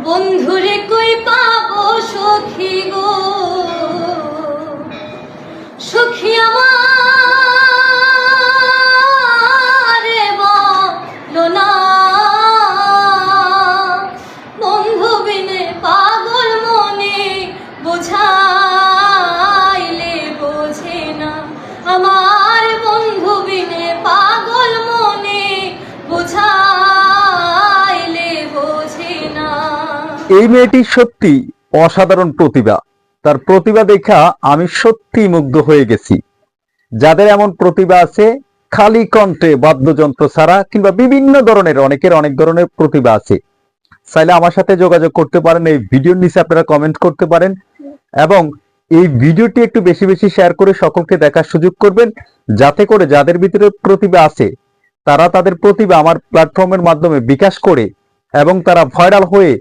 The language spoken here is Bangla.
বন্ধুরে কই পাবো সখী গো, সখী আমার বলো না, বন্ধু বিনে পাগল মনে বোঝাইলে বোঝে না, আমার বন্ধু বিনে পাগল মনে বোঝাইলে বোঝে না। এই মেয়েটি সত্যি অসাধারণ প্রতিভা। তার প্রতিভা দেখা আমি সত্যি মুগ্ধ হয়ে গেছি। যাদের এমন প্রতিভা আছে, খালি কণ্ঠে বাদ্যযন্ত্র ছাড়া কিংবা বিভিন্ন ধরনের অনেকের অনেক ধরনের প্রতিভা আছে, চাইলে আমার সাথে যোগাযোগ করতে পারেন। এই ভিডিওর নিচে আপনারা কমেন্ট করতে পারেন এবং এই ভিডিওটি একটু বেশি বেশি শেয়ার করে সকলকে দেখার সুযোগ করবেন, যাতে করে যাদের ভিতরে প্রতিভা আছে তারা তাদের প্রতিভা আমার প্ল্যাটফর্মের মাধ্যমে বিকাশ করে এবং তারা ভাইরাল হয়ে